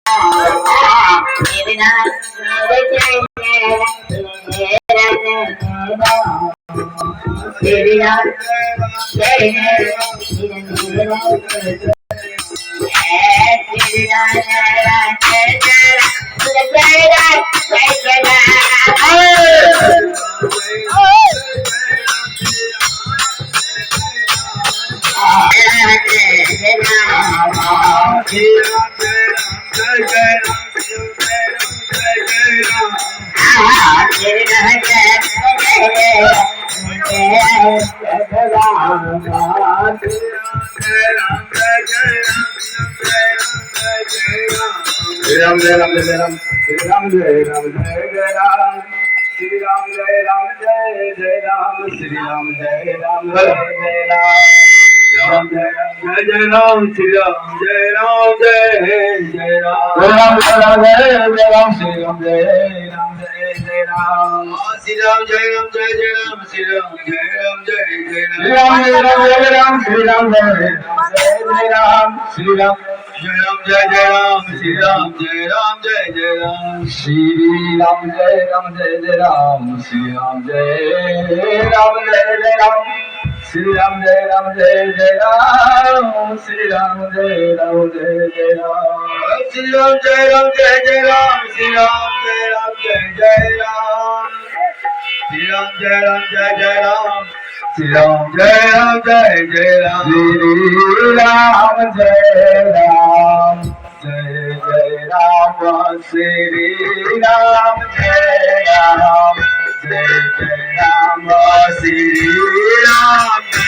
Ram Jai Ram Jai Ram Ram Jai Ram Jai Ram Shri Ram Jai Ram Jai Jai Ram Shri Ram Jai Ram Jai Jai Ram Ram Jai Ram Jai Ram Shri Ram Jai Ram Jai Jai Ram Ram Jai Ram Shri Ram Jai Ram Jai Jai Ram Shri Ram Jai Ram Jai Jai Ram Shri Ram Jai Ram Jai Jai Ram Shri Ram Jai Ram Jai Jai Ram Shri Ram Jai Ram Jai Ram Shri Ram Jai Ram Jai Jai Ram Shri Ram Jai Ram Jai Jai Ram Shri Ram Jai Ram Jai Jai Ram Shri Ram Jai Ram Jai Jai Ram Shri Ram Jai Ram Jai Jai Ram Shri Ram Jai Ram Jai Jai Ram Shri Ram Jai Ram Jai Jai Ram Shri Ram Jai Ram Jai Jai Ram Shri Ram Jai Ram Jai Jai Ram Shri Ram Jai Ram Jai Jai Ram Shri Ram Jai Ram Jai Jai Ram Shri Ram